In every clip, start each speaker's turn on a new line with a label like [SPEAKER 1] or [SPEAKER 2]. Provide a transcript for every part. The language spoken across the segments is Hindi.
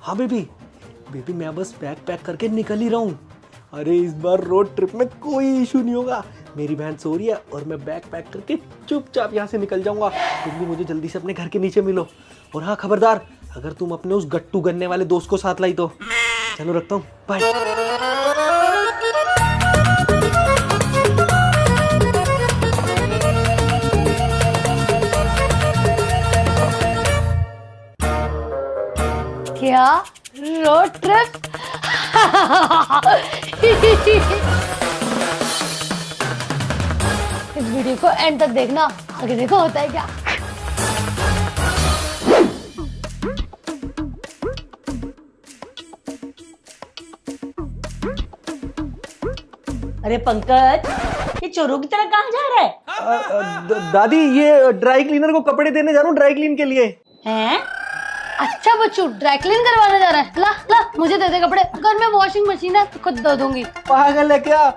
[SPEAKER 1] हाँ बेबी, बेबी मैं बस बैग पैक करके निकल ही रहा हूँ। अरे इस बार रोड ट्रिप में कोई इशू नहीं होगा। मेरी बहन सो रही है और मैं बैग पैक करके चुपचाप यहाँ से निकल जाऊंगा। तुम भी मुझे जल्दी से अपने घर के नीचे मिलो। और हाँ खबरदार, अगर तुम अपने उस गट्टू गन्ने वाले दोस्त को साथ लाई तो। चलो रखता हूँ, बाय।
[SPEAKER 2] क्या रोड ट्रिप? इस वीडियो को एंड तक देखना, आगे देखो होता है क्या।
[SPEAKER 3] अरे पंकज, ये चोरों की तरह कहाँ जा रहा है?
[SPEAKER 1] दादी ये ड्राई क्लीनर को कपड़े देने जा रहा हूँ, ड्राई क्लीन के लिए।
[SPEAKER 3] हैं?
[SPEAKER 2] अच्छा बच्चू, ड्राई क्लीन करवाने जा रहा है। ला ला मुझे दे दे कपड़े, घर में वॉशिंग मशीन है तो खुद धो दूंगी।
[SPEAKER 1] पागल है क्या?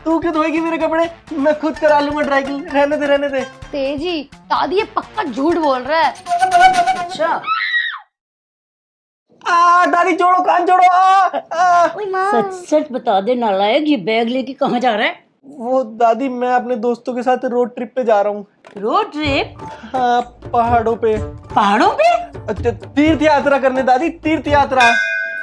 [SPEAKER 1] तू क्यों धोएगी मेरे कपड़े? मैं खुद करा लूंगा ड्राई क्लीन। रहने दे रहने दे।
[SPEAKER 2] तेजी, दादी ये पक्का झूठ बोल रहा है।
[SPEAKER 3] अच्छा,
[SPEAKER 1] दादी छोड़ो, कान छोड़ो।
[SPEAKER 3] सच सच बता दे नालायक, ये बैग लेके कहाँ जा रहा है?
[SPEAKER 1] वो दादी मैं अपने दोस्तों के साथ रोड ट्रिप पे जा रहा हूँ।
[SPEAKER 3] Road trip?
[SPEAKER 1] हाँ, पहाड़ों पे।
[SPEAKER 3] पहाड़ों पे?
[SPEAKER 1] अच्छा, तीर्थ यात्रा करने दादी, तीर्थ यात्रा।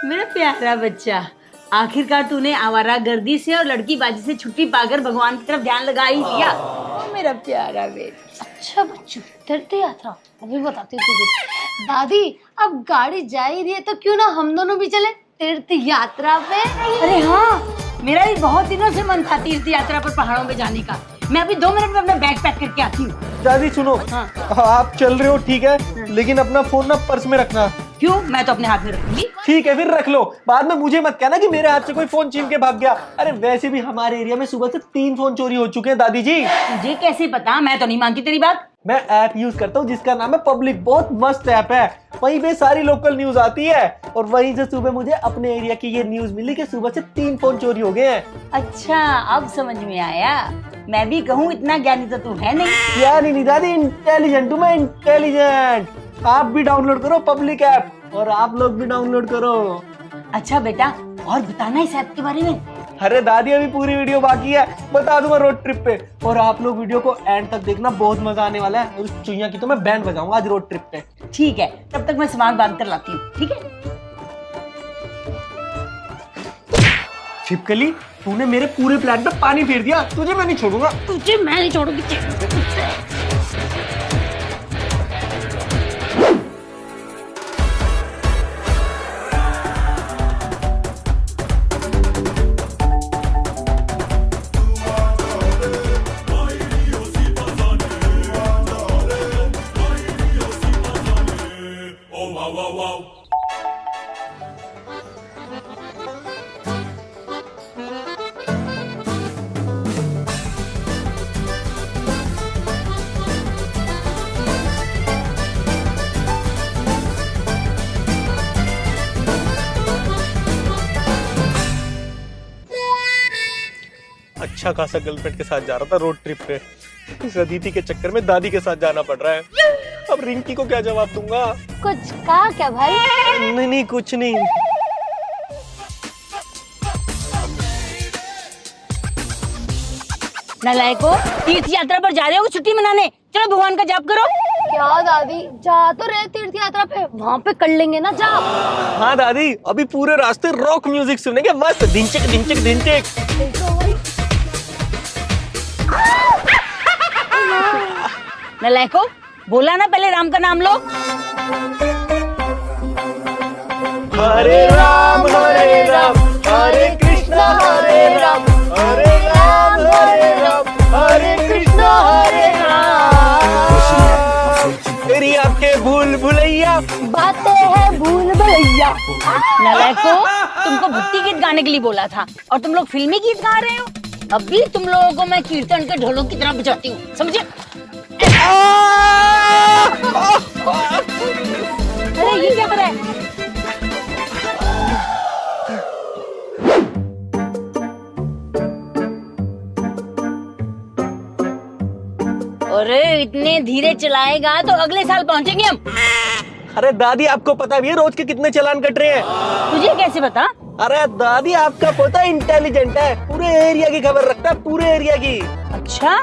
[SPEAKER 3] मेरा प्यारा बच्चा, आखिरकार तूने आवारागर्दी से और लड़कीबाजी से छुट्टी पाकर भगवान की तरफ ध्यान लगा ही दिया। ओ मेरा प्यारा बेटा।
[SPEAKER 2] अच्छा बच्चू, तीर्थ यात्रा अभी बताती हूँ तुझे। दादी अब गाड़ी जा ही रही है तो क्यों ना हम दोनों भी चले तीर्थ यात्रा पे।
[SPEAKER 3] अरे हाँ, मेरा भी बहुत दिनों से मन था तीर्थ यात्रा पर पहाड़ों पे जाने का। मैं अभी 2 मिनट में अपना बैग पैक करके आती हूँ।
[SPEAKER 1] दादी सुनो,
[SPEAKER 3] हाँ।
[SPEAKER 1] आप चल रहे हो ठीक है, लेकिन अपना फोन ना पर्स में रखना।
[SPEAKER 3] क्यों? मैं तो अपने हाथ में रखूंगी।
[SPEAKER 1] ठीक है फिर रख लो, बाद में मुझे मत कहना कि मेरे हाथ से कोई फोन छीन के भाग गया। अरे वैसे भी हमारे एरिया में सुबह से 3 फोन चोरी हो चुके हैं दादी जी।
[SPEAKER 3] मुझे कैसे पता? मैं तो नहीं मानती तेरी बात।
[SPEAKER 1] मैं ऐप यूज करता हूँ जिसका नाम है पब्लिक, बहुत मस्त ऐप है। वहीं पे सारी लोकल न्यूज आती है और वहीं से सुबह मुझे अपने एरिया की ये न्यूज मिली कि सुबह से 3 फोन चोरी हो गए हैं।
[SPEAKER 3] अच्छा, अब समझ में आया। मैं भी कहूँ इतना ज्ञानी तो तू है नहीं।
[SPEAKER 1] यार नहीं दादी, इंटेलिजेंट हूँ मैं, इंटेलिजेंट। आप भी डाउनलोड करो पब्लिक ऐप, और आप लोग भी डाउनलोड करो।
[SPEAKER 3] अच्छा बेटा, और बताना इस ऐप के बारे में।
[SPEAKER 1] अरे दादी अभी पूरी वीडियो बाकी है, बता दूंगा रोड ट्रिप पे। और आप लोग वीडियो को एंड तक देखना, बहुत मजा आने वाला है। और उस चुईया की तो मैं बैंड बजाऊंगा आज रोड ट्रिप पे।
[SPEAKER 3] ठीक है, तब तक मैं सामान बांध कर लाती हूँ। ठीक है?
[SPEAKER 1] छिपकली, तूने मेरे पूरे प्लान पे पानी फेर दिया। तुझे मैं नहीं छोड़ूंगा।
[SPEAKER 2] तुझे मैं नहीं छोड़ूंगी।
[SPEAKER 1] अच्छा खासा गर्लफ्रेंड के साथ जा रहा था रोड ट्रिप पे, इस अदिति के चक्कर में दादी के साथ जाना पड़ रहा है। अब रिंकी को क्या जवाब दूंगा?
[SPEAKER 2] कुछ कहा क्या भाई?
[SPEAKER 1] नहीं नहीं कुछ नहीं।
[SPEAKER 3] नालायको, तीर्थ यात्रा पर जा रहे हो छुट्टी मनाने? चलो भगवान का जाप करो।
[SPEAKER 2] क्या दादी, जा तो रहे तीर्थ यात्रा पे, वहाँ पे कर लेंगे ना जा।
[SPEAKER 1] हाँ दादी, अभी पूरे रास्ते रॉक म्यूजिक सुनेंगे, मस्त ढिंचिक ढिंचिक ढिंचिक।
[SPEAKER 3] नालायको, बोला ना पहले राम का नाम लो।
[SPEAKER 1] हरे राम हरे कृष्णा हरे राम हरे कृष्णा हरे राम। तेरी आंखें भूल भुलैया,
[SPEAKER 2] बातें हैं भूल भैया।
[SPEAKER 3] नालायको, तुमको भक्ति गीत गाने के लिए बोला था और तुम लोग फिल्मी गीत गा रहे हो। अभी तुम लोगों को मैं कीर्तन के ढोलों की तरह बजाती हूँ, समझे? अरे ये क्या कर रहा है? अरे इतने धीरे चलाएगा तो अगले साल पहुंचेंगे हम।
[SPEAKER 1] अरे दादी आपको पता भी है रोज के कितने चालान कट रहे हैं?
[SPEAKER 3] तुझे कैसे पता?
[SPEAKER 1] अरे दादी आपका पोता इंटेलिजेंट है, पूरे एरिया की खबर रखता है, पूरे एरिया की।
[SPEAKER 3] अच्छा,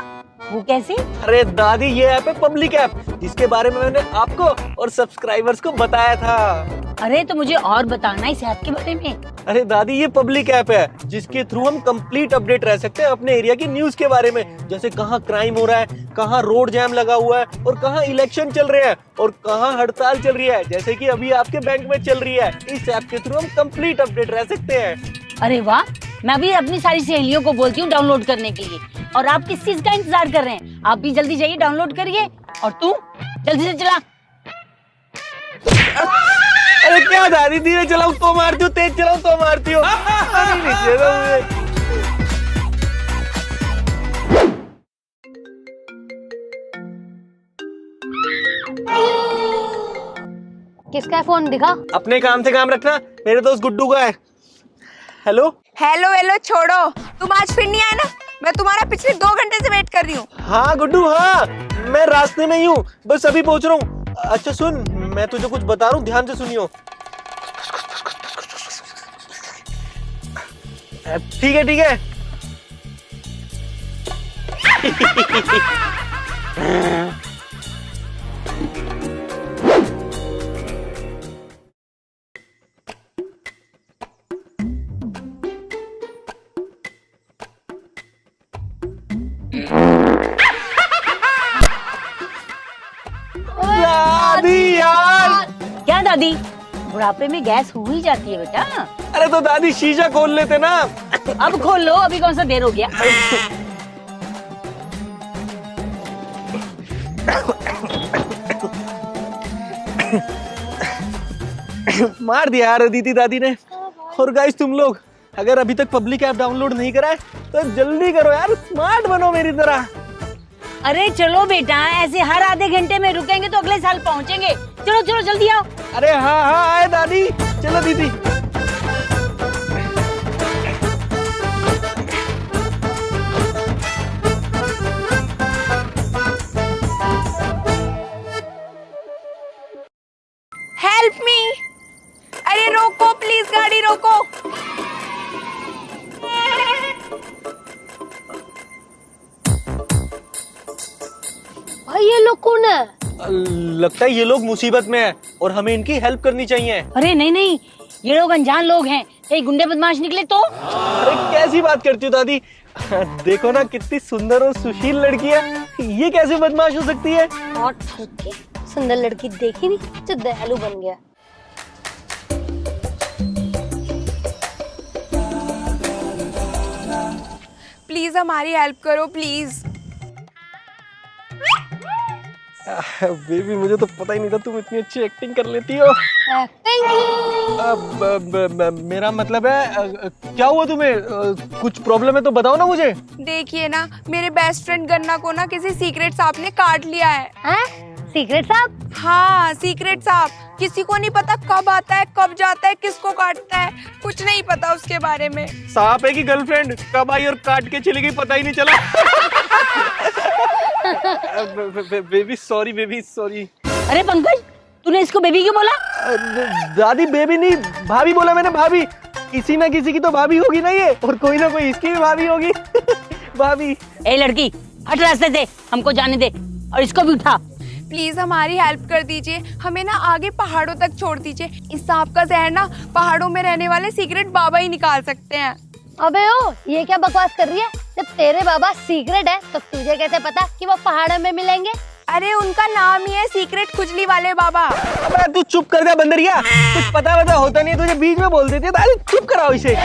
[SPEAKER 3] वो कैसे?
[SPEAKER 1] अरे दादी ये ऐप है पब्लिक ऐप, जिसके बारे में मैंने आपको और सब्सक्राइबर्स को बताया था।
[SPEAKER 3] अरे तो मुझे और बताना इस ऐप के बारे में।
[SPEAKER 1] अरे दादी ये पब्लिक ऐप है जिसके थ्रू हम कंप्लीट अपडेट रह सकते हैं अपने एरिया की न्यूज के बारे में, जैसे कहाँ क्राइम हो रहा है, कहाँ रोड जैम लगा हुआ है, और कहाँ इलेक्शन चल रहे हैं, और कहाँ हड़ताल चल रही है, जैसे कि अभी आपके बैंक में चल रही है। इस ऐप के थ्रू हम कंप्लीट अपडेट रह सकते हैं।
[SPEAKER 3] अरे वाह, मैं भी अपनी सारी सहेलियों को बोलती हूँ डाउनलोड करने के लिए। और आप किस चीज का इंतजार कर रहे हैं? आप भी जल्दी जाइए, डाउनलोड करिए। और तू जल्दी से चला।
[SPEAKER 1] अरे क्या दादी, धीरे चलाऊं तो मारती हूँ, तेज चलाऊं तो मारती हूँ। अरे नीचे दो मुझे।
[SPEAKER 2] किसका है फोन दिखा?
[SPEAKER 1] अपने काम से काम रखना, मेरे दोस्त गुड्डू का है। हेलो
[SPEAKER 4] हेलो हेलो छोड़ो, तुम आज फिर नहीं आए ना? मैं तुम्हारा पिछले 2 घंटे से वेट कर रही हूँ।
[SPEAKER 1] हाँ गुड्डू, हाँ मैं रास्ते में ही हूँ, बस अभी पहुँच रहा हूँ। अच्छा सुन, मैं तुझे कुछ बता रहा हूँ, ध्यान से सुनियो। ठीक है ठीक है। दादी यार।
[SPEAKER 3] क्या दादी, बुढ़ापे में गैस हो ही जाती है बेटा।
[SPEAKER 1] अरे तो दादी शीशा खोल लेते ना।
[SPEAKER 3] अब खोल लो, अभी कौन सा देर हो गया।
[SPEAKER 1] मार दिया यार दीदी दादी ने। और गाइस तुम लोग अगर अभी तक पब्लिक ऐप डाउनलोड नहीं करा है तो जल्दी करो यार, स्मार्ट बनो मेरी तरह।
[SPEAKER 3] अरे चलो बेटा, ऐसे हर आधे घंटे में रुकेंगे तो अगले साल पहुंचेंगे। चलो चलो जल्दी आओ।
[SPEAKER 1] अरे हाँ हाँ आए दादी, चलो दीदी।
[SPEAKER 4] Help me. अरे रोको प्लीज, गाड़ी रोको।
[SPEAKER 2] भाई ये लोग कौन है?
[SPEAKER 1] लगता है ये लोग मुसीबत में है और हमें इनकी हेल्प करनी चाहिए।
[SPEAKER 3] अरे नहीं नहीं, ये लोग अनजान लोग हैं, कहीं गुंडे बदमाश निकले तो।
[SPEAKER 1] अरे कैसी बात करती हो दादी, देखो ना कितनी सुंदर और सुशील लड़की है, ये कैसे बदमाश हो सकती है?
[SPEAKER 2] और सुंदर लड़की देखी नहीं जो दयालु बन गया।
[SPEAKER 4] प्लीज हमारी हेल्प करो प्लीज।
[SPEAKER 1] बेबी मुझे तो पता ही नहीं था तुम इतनी अच्छी एक्टिंग कर लेती हो। मेरा मतलब है क्या हुआ तुम्हें, कुछ प्रॉब्लम है तो बताओ ना मुझे।
[SPEAKER 4] देखिए ना, मेरे बेस्ट फ्रेंड गन्ना को ना किसी सीक्रेट सांप ने काट लिया है।
[SPEAKER 2] सीक्रेट सांप?
[SPEAKER 4] हाँ सीक्रेट सांप, किसी को नहीं पता कब आता है कब जाता है, किसको काटता है, कुछ नहीं पता उसके बारे में।
[SPEAKER 1] सांप है कि गर्लफ्रेंड, कब आई और काट के चली गई पता ही नहीं चला। Baby sorry, baby sorry.
[SPEAKER 3] अरे पंकज, तूने इसको बेबी क्यों बोला?
[SPEAKER 1] दादी बेबी नहीं भाभी बोला मैंने, भाभी। किसी ना किसी की तो भाभी होगी ना ये, और कोई ना कोई इसकी भी भाभी होगी। भाभी।
[SPEAKER 3] ए लड़की, हट रास्ते से, हमको जाने दे, और इसको भी उठा।
[SPEAKER 4] प्लीज हमारी हेल्प कर दीजिए, हमें ना आगे पहाड़ों तक छोड़ दीजिए। इस सांप का जहर ना पहाड़ों में रहने वाले सीक्रेट बाबा ही निकाल सकते हैं।
[SPEAKER 2] अबे ओ, ये क्या बकवास कर रही है? जब तेरे बाबा सीक्रेट है तो तुझे कैसे पता कि वो पहाड़ों में मिलेंगे?
[SPEAKER 4] अरे उनका नाम ही है सीक्रेट खुजली वाले बाबा।
[SPEAKER 1] अबे तू चुप कर जा बंदरिया, कुछ पता होता नहीं, तुझे बीच में बोल देती है। दादी चुप कराओ इसे।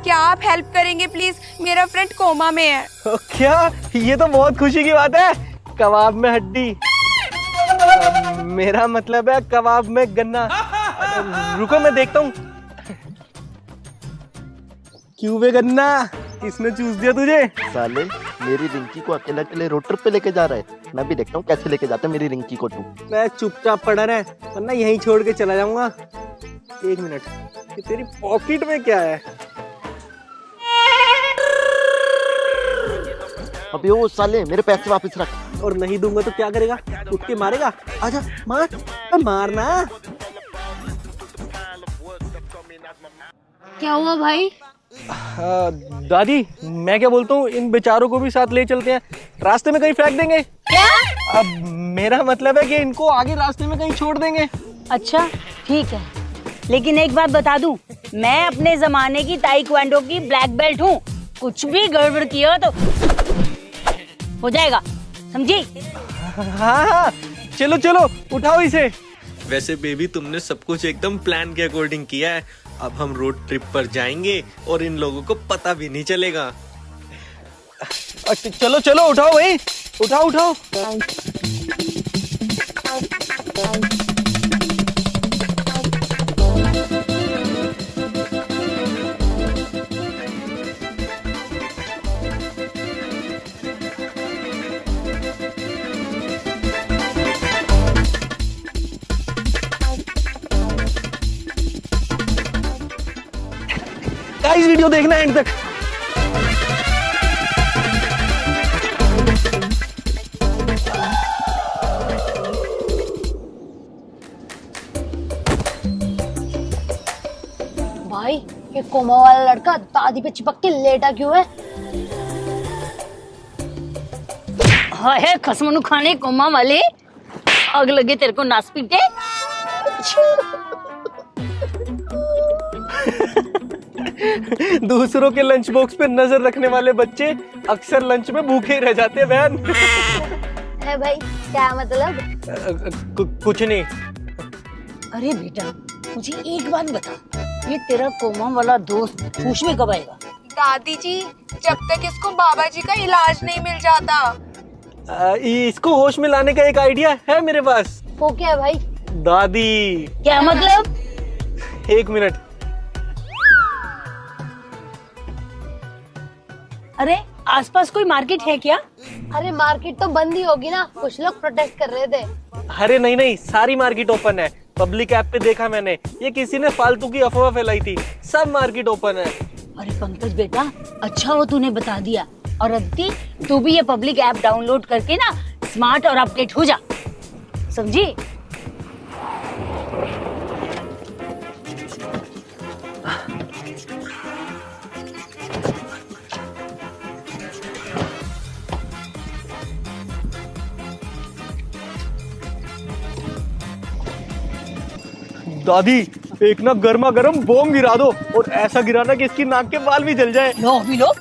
[SPEAKER 4] क्या आप हेल्प करेंगे प्लीज? मेरा फ्रेंड कोमा में है।
[SPEAKER 1] क्या? ये तो बहुत खुशी की बात है। कबाब में हड्डी, मेरा मतलब है कबाब में गन्ना। रुको मैं देखता हूँ। क्यों बे गन्ना, किसने चूस दिया तुझे?
[SPEAKER 5] साले मेरी रिंकी को अकेले अकेले रोड ट्रिप पे लेके जा रहा है। मैं भी देखता हूँ कैसे लेके जाता है मेरी रिंकी को तू।
[SPEAKER 1] मैं चुपचाप पड़ा रहे, वरना यहीं छोड़ के चला जाऊंगा। एक मिनट, ये तेरी पॉकेट में क्या है?
[SPEAKER 5] अबे ओ साले मेरे पैसे वापस रख।
[SPEAKER 1] और नहीं दूंगा तो क्या करेगा? उठ के मारेगा? आजा मार, मारना।
[SPEAKER 2] क्या हुआ भाई?
[SPEAKER 1] दादी मैं क्या बोलता हूँ, इन बेचारों को भी साथ ले चलते हैं, रास्ते में कहीं फेंक देंगे।
[SPEAKER 3] क्या?
[SPEAKER 1] अब मेरा मतलब है कि इनको आगे रास्ते में कहीं छोड़ देंगे।
[SPEAKER 3] अच्छा ठीक है, लेकिन एक बात बता दूं, मैं अपने जमाने की ताइक्वांडो की ब्लैक बेल्ट हूँ। कुछ भी गड़बड़ किया तो हो जाएगा, समझी?
[SPEAKER 1] हाँ हाँ चलो चलो उठाओ इसे।
[SPEAKER 6] वैसे बेबी तुमने सब कुछ एकदम प्लान के अकॉर्डिंग किया है। अब हम रोड ट्रिप पर जाएंगे और इन लोगों को पता भी नहीं चलेगा।
[SPEAKER 1] चलो चलो उठाओ भाई, उठाओ उठाओ। गाइस वीडियो देखना एंड तक।
[SPEAKER 2] भाई ये कोमा वाला लड़का दादी पे चिपक के लेटा क्यों है?
[SPEAKER 3] हाय खसमनु खाने कोमा वाले, आग लगे तेरे को नास पीटे।
[SPEAKER 1] दूसरों के लंच बॉक्स पे नजर रखने वाले बच्चे अक्सर लंच में भूखे ही रह जाते हैं बहन।
[SPEAKER 2] है भाई क्या मतलब?
[SPEAKER 1] कुछ नहीं।
[SPEAKER 3] अरे बेटा मुझे एक बात बता, ये तेरा कोमा वाला दोस्त होश में कब आएगा?
[SPEAKER 4] दादी जी जब तक इसको बाबा जी का इलाज नहीं मिल जाता।
[SPEAKER 1] इसको होश में लाने का एक आइडिया है मेरे पास।
[SPEAKER 2] वो क्या है भाई?
[SPEAKER 1] दादी
[SPEAKER 3] क्या मतलब?
[SPEAKER 1] 1 मिनट।
[SPEAKER 3] अरे आसपास कोई मार्केट है क्या?
[SPEAKER 2] अरे मार्केट तो बंद ही होगी ना, कुछ लोग प्रोटेस्ट कर रहे थे।
[SPEAKER 1] अरे नहीं नहीं, सारी मार्केट ओपन है। पब्लिक ऐप पे देखा मैंने, ये किसी ने फालतू की अफवाह फैलाई थी। सब मार्केट ओपन है।
[SPEAKER 3] अरे पंकज बेटा, अच्छा वो तूने बता दिया। और अदिति तू भी ये पब्लिक ऐप डाउनलोड करके ना स्मार्ट और अपडेट हो जा, समझी?
[SPEAKER 1] दादी एक ना गर्मा गर्म बॉम्ब गिरा दो, और ऐसा गिराना कि इसकी नाक के बाल भी जल जाए।
[SPEAKER 3] लो भी लो।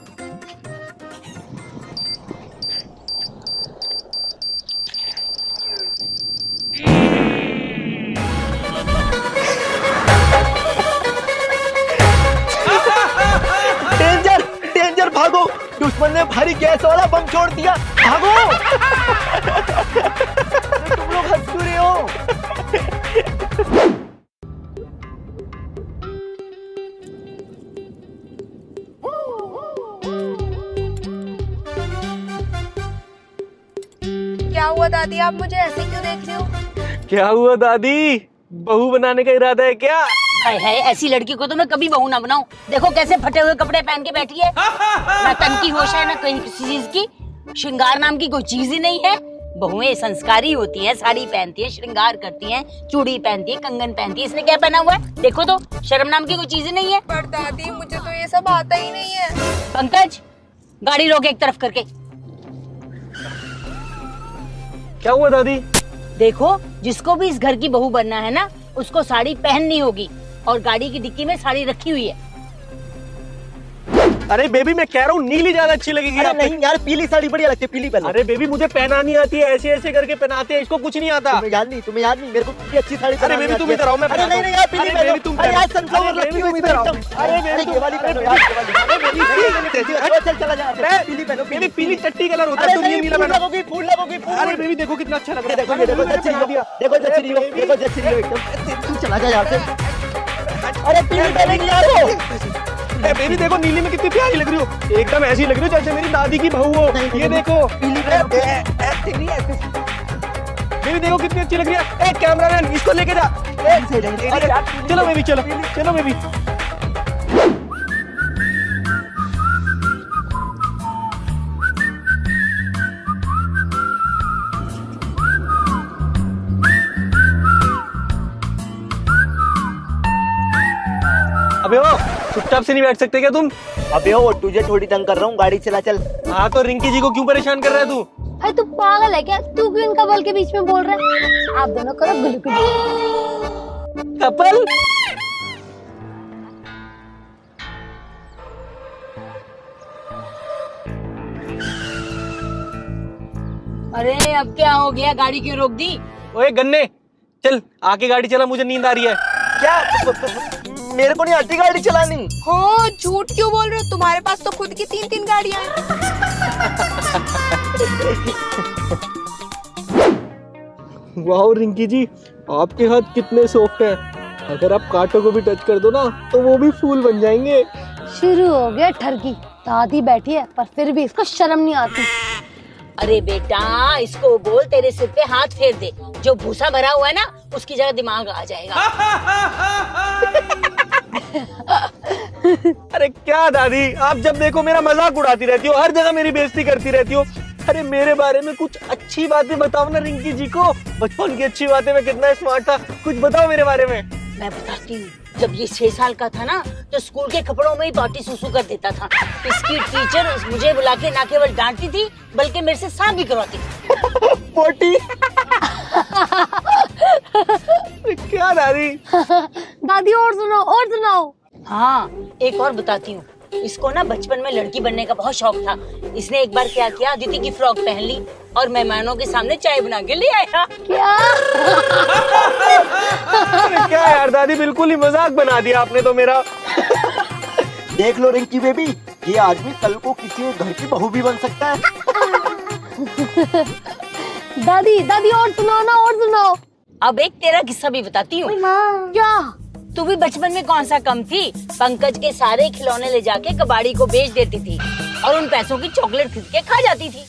[SPEAKER 1] डेंजर डेंजर, भागो, दुश्मन ने भारी गैस वाला बम छोड़ दिया, भागो। तुम लोग हंस क्यों रहे हो?
[SPEAKER 4] क्या हुआ दादी, आप मुझे ऐसे क्यों देख रहे हो?
[SPEAKER 1] क्या हुआ दादी, बहू बनाने का इरादा है क्या?
[SPEAKER 3] हाय हाय, ऐसी लड़की को तो मैं कभी बहू ना बनाऊं। देखो कैसे फटे हुए कपड़े पहन के बैठी है, ना तन की होश है ना कहीं किसी चीज की। श्रृंगार नाम की कोई चीज ही नहीं है। बहुएं संस्कारी होती हैं, साड़ी पहनती हैं, श्रृंगार करती हैं, चूड़ी पहनती है, कंगन पहनती है। इसने क्या पहना हुआ है देखो तो, शर्म नाम की कोई चीज ही नहीं है।
[SPEAKER 4] पर दादी मुझे तो ये सब आता ही नहीं है।
[SPEAKER 3] पंकज गाड़ी रोक एक तरफ करके।
[SPEAKER 1] क्या हुआ दादी?
[SPEAKER 3] देखो जिसको भी इस घर की बहू बनना है ना, उसको साड़ी पहननी होगी, और गाड़ी की डिक्की में साड़ी रखी हुई है।
[SPEAKER 1] अरे बेबी मैं कह रहा हूँ नीली ज्यादा अच्छी लगेगी।
[SPEAKER 5] अरे नहीं यार, पीली साड़ी बढ़िया लगती है, पीली पहनो।
[SPEAKER 1] अरे बेबी मुझे पहना नहीं आती है, ऐसे ऐसे करके पहनाते हैं, इसको कुछ नहीं आता।
[SPEAKER 5] तुम्हें याद नहीं, मेरे को कितनी अच्छी साड़ी
[SPEAKER 1] अरे बेबी तुम इधर आओ, मैं
[SPEAKER 5] अरे नहीं यार, पीली पहनो। अरे यार सनफ्लावर लगी हुई
[SPEAKER 1] इधर आओ।
[SPEAKER 5] अरे बेबी ये वाली पहनो यार, ये वाली। अरे बेबी चल चला जा, पीली पहनो।
[SPEAKER 1] बेबी पीली चट्टी कलर होता है, तुम ये नीला
[SPEAKER 5] फूल
[SPEAKER 1] पहनो।
[SPEAKER 5] लगोगी, फूल लगोगी, फूल।
[SPEAKER 1] अरे बेबी देखो कितना अच्छा लग रहा है।
[SPEAKER 5] देखो देखो जच्ची रही हो, देखो जच्ची रही हो, देखो जच्ची रही हो एकदम। तू चला जा यहाँ से। अरे पीली पहनेगी यार वो।
[SPEAKER 1] बेबी देखो नीली में कितनी प्यारी लग रही हो, एकदम ऐसी लग रही हो जैसे मेरी दादी की बहू हो। ये देखो
[SPEAKER 5] पीली
[SPEAKER 1] बेबी देखो कितनी अच्छी लग रही है। ए कैमरामैन इसको लेके जा। अरे चलो बेबी, चलो चलो बेबी। अबे ओ चुपचाप से नहीं बैठ सकते क्या तुम?
[SPEAKER 5] अबे ओ तुझे थोड़ी तंग कर रहा हूँ, गाड़ी चला चल।
[SPEAKER 1] हाँ तो रिंकी जी को क्यों परेशान कर रहा है तू?
[SPEAKER 2] भाई तू पागल है क्या? तू क्यों इनका बल के बीच में बोल रहा है? आप दोनों करो गुलगुली।
[SPEAKER 1] कपल
[SPEAKER 3] अरे अब क्या हो गया, गाड़ी क्यों रोक दी?
[SPEAKER 1] ओए गन्ने चल आके गाड़ी चला, मुझे नींद आ रही है।
[SPEAKER 5] क्या मेरे को नहीं आती गाड़ी चलानी?
[SPEAKER 4] हो झूठ क्यों बोल रहे हो? तुम्हारे पास तो खुद की 3-3 गाड़ियां हैं।
[SPEAKER 1] वाह रिंकी जी, आपके हाथ कितने सॉफ्ट हैं। अगर आप कांटों को भी टच कर दो ना तो वो भी फूल बन जाएंगे।
[SPEAKER 2] शुरू हो गया ठरकी। दादी बैठी है पर फिर भी इसको शर्म नहीं आती।
[SPEAKER 3] अरे बेटा इसको बोल तेरे सिर पे हाथ फेर दे, जो भूसा भरा हुआ है ना उसकी जगह दिमाग आ जाएगा।
[SPEAKER 1] अरे क्या दादी, आप जब देखो मेरा मजाक उड़ाती रहती हो, हर जगह मेरी बेइज्जती करती रहती हो। अरे मेरे बारे में कुछ अच्छी बातें बताओ ना रिंकी जी को। बचपन की अच्छी बातें, मैं कितना स्मार्ट था, कुछ बताओ मेरे बारे में।
[SPEAKER 3] मैं बताती हूँ, जब ये 6 साल का था ना तो स्कूल के कपड़ों में ही पार्टी सुसु कर देता था। इसकी टीचर मुझे बुला के ना केवल डांटती थी बल्कि मेरे से साफ भी करवाती थी।
[SPEAKER 1] पोटी क्या दादी?
[SPEAKER 2] दादी और सुनाओ और सुनाओ।
[SPEAKER 3] हाँ एक और बताती हूँ, इसको ना बचपन में लड़की बनने का बहुत शौक था। इसने एक बार क्या किया, अदिति की फ्रॉक पहन ली और मेहमानों के सामने चाय बना के ले आया।
[SPEAKER 2] क्या?
[SPEAKER 1] अरे क्या यार दादी, बिल्कुल ही मजाक बना दिया आपने तो मेरा।
[SPEAKER 5] देख लो रिंकी बेबी, ये आदमी कल को किसी घर की बहू भी बन सकता है।
[SPEAKER 2] दादी दादी और सुनाओ ना, और सुनाओ।
[SPEAKER 3] अब एक तेरा किस्सा भी बताती हूँ।
[SPEAKER 2] क्या?
[SPEAKER 3] तू भी बचपन में कौन सा कम थी, पंकज के सारे खिलौने ले जाके कबाड़ी को बेच देती थी और उन पैसों की चॉकलेट खरीद के खा जाती थी।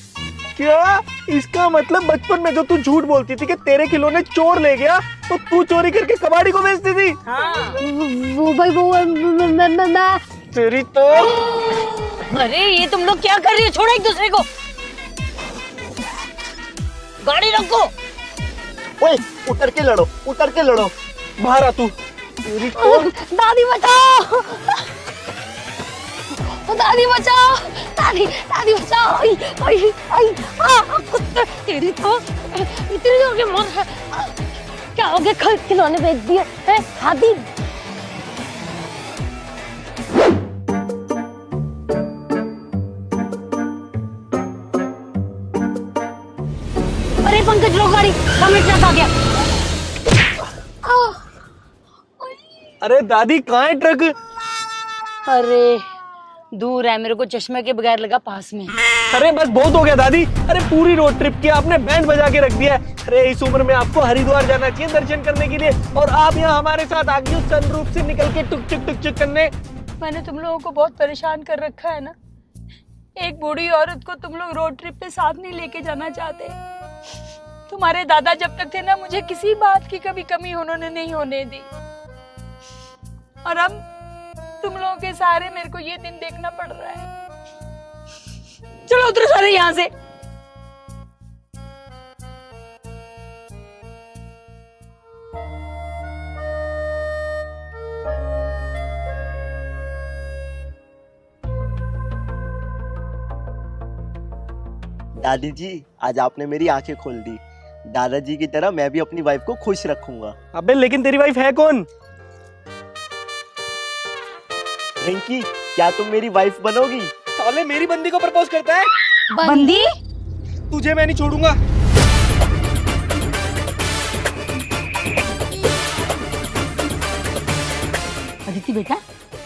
[SPEAKER 1] क्या इसका मतलब बचपन में जो तू झूठ बोलती थी कि तेरे खिलौने चोर ले गया, तो तू चोरी करके कबाड़ी को बेचती थी?
[SPEAKER 3] हाँ।
[SPEAKER 2] वो भाई वो मैं
[SPEAKER 1] तेरी तो।
[SPEAKER 3] अरे ये तुम लोग क्या कर रही हो, छोड़ो एक दूसरे को। गाड़ी रखो।
[SPEAKER 5] ओए उतर के लड़ो, उतर के लड़ो।
[SPEAKER 1] बाहर आ तू। तेरी तो।
[SPEAKER 2] दादी बचाओ, दादी बचाओ, दादी दादी बचाओ। आई आई आई कुत्ते, तेरी तो इतनी जोर के मौत है। क्या हो गया, खिलौने बेच दिए हैं हादी?
[SPEAKER 3] अरे पंकज रोक गाड़ी, सामने ट्रक आ गया।
[SPEAKER 1] अरे दादी कहाँ है ट्रक?
[SPEAKER 3] अरे दूर है, मेरे को चश्मे के बगैर लगा पास में।
[SPEAKER 1] अरे बस बहुत हो गया दादी। अरे पूरी रोड ट्रिप की आपने बैंड बजा के रख दिया है। अरे इस उम्र में आपको हरिद्वार जाना चाहिए दर्शन करने के लिए, और आप यहाँ हमारे साथ आ गई हो सनरूफ से निकल के टुक चुक करने।
[SPEAKER 4] मैंने तुम लोगों को बहुत परेशान कर रखा है ना। एक बूढ़ी औरत को तुम लोग रोड ट्रिप पे साथ नहीं लेके जाना चाहते। तुम्हारे दादा जब तक थे ना, मुझे किसी बात की कभी कमी उन्होंने नहीं होने दी, और अब तुम लोगों के सहारे मेरे को ये दिन देखना पड़ रहा है।
[SPEAKER 3] चलो उतरो सारे यहाँ से।
[SPEAKER 5] दादी जी आज आपने मेरी आंखें खोल दी। दादाजी की तरह मैं भी अपनी वाइफ को खुश रखूंगा।
[SPEAKER 1] अबे लेकिन तेरी वाइफ है कौन?
[SPEAKER 5] रिंकी क्या तुम मेरी वाइफ बनोगी?
[SPEAKER 1] साले मेरी बंदी को प्रपोज करता है।
[SPEAKER 3] बंदी?
[SPEAKER 1] तुझे मैं नहीं छोड़ूंगा।
[SPEAKER 3] अदिति बेटा,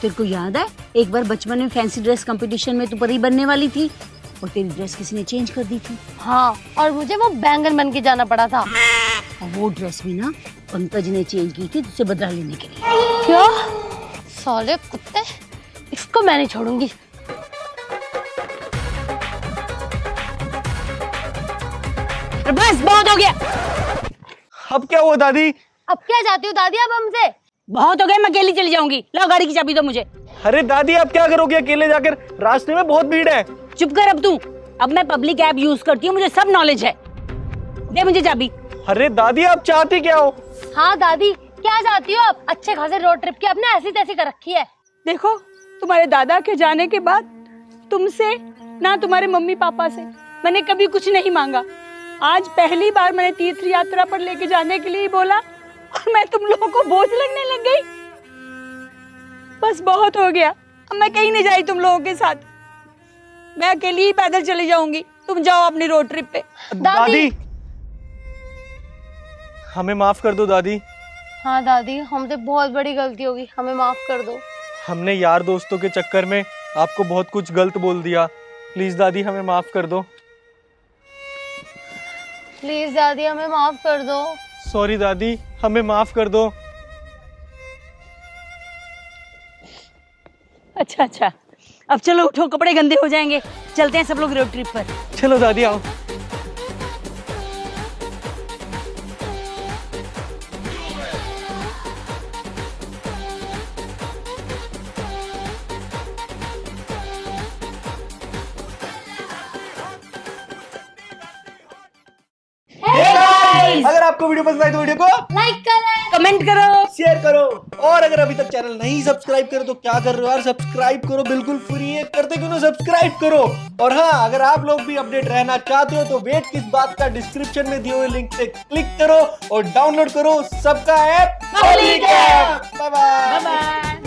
[SPEAKER 3] तेरे को याद है एक बार बचपन में फैंसी ड्रेस कंपटीशन में तू परी बनने वाली थी और तेरी ड्रेस किसी ने चेंज कर दी थी।
[SPEAKER 2] हाँ, और मुझे वो बैंगन बन के जाना पड़ा था।
[SPEAKER 3] और वो ड्रेस भी ना पंकज ने चेंज की थी तुझसे बदला लेने के लिए।
[SPEAKER 2] क्या? साले कुत्ते, इसको मैं नहीं छोड़ूंगी।
[SPEAKER 3] बस बहुत हो गया।
[SPEAKER 1] अब क्या हुआ दादी?
[SPEAKER 2] अब क्या चाहती हो दादी अब हमसे?
[SPEAKER 3] बहुत हो गया, मैं अकेली चली जाऊंगी। लाओ गाड़ी की चाबी दो मुझे।
[SPEAKER 1] अरे दादी आप क्या करोगे अकेले जाकर? रास्ते में बहुत भीड़ है।
[SPEAKER 3] चुप कर अब तू। अब मैं पब्लिक ऐप यूज करती हूँ, मुझे सब नॉलेज है। दे मुझे चाबी।
[SPEAKER 1] अरे दादी आप चाहती क्या हो?
[SPEAKER 2] हाँ दादी, क्या चाहती हो आप? अच्छे खासे रोड ट्रिप की आपने ऐसी तैसी कर रखी है।
[SPEAKER 4] देखो, तुम्हारे दादा के जाने के बाद तुमसे ना तुम्हारे मम्मी पापा से मैंने कभी कुछ नहीं मांगा। आज पहली बार मैंने तीर्थ यात्रा पर लेके जाने के लिए बोला और मैं तुम लोगों को बोझ लगने लग गई। बस बहुत हो गया, अब मैं कहीं नहीं जाई तुम लोगों के साथ। मैं अकेली ही पैदल चली जाऊंगी, तुम जाओ अपनी रोड ट्रिप पे।
[SPEAKER 1] दादी हमें माफ कर दो दादी।
[SPEAKER 2] हाँ दादी, हमसे बहुत बड़ी गलती होगी, हमें माफ कर दो।
[SPEAKER 1] हमने यार दोस्तों के चक्कर में आपको बहुत कुछ गलत बोल दिया। प्लीज दादी हमें माफ कर दो।
[SPEAKER 2] प्लीज दादी हमें माफ कर दो।
[SPEAKER 1] सॉरी दादी, हमें माफ कर दो।
[SPEAKER 3] अच्छा अच्छा, अब चलो उठो, कपड़े गंदे हो जाएंगे, चलते हैं सब लोग रोड ट्रिप पर।
[SPEAKER 1] चलो दादी आओ। अगर आपको वीडियो पसंद आए तो वीडियो को
[SPEAKER 2] लाइक करें,
[SPEAKER 3] कमेंट करो,
[SPEAKER 1] शेयर करो, और अगर अभी तक चैनल नहीं सब्सक्राइब करो तो क्या कर रहे हो यार, सब्सक्राइब करो, बिल्कुल फ्री है, करते क्यों ना सब्सक्राइब करो। और हाँ, अगर आप लोग भी अपडेट रहना चाहते हो तो वेट किस बात का, डिस्क्रिप्शन में दिए हुए लिंक पे क्लिक करो और डाउनलोड करो सबका app. Bye bye.
[SPEAKER 3] Bye bye.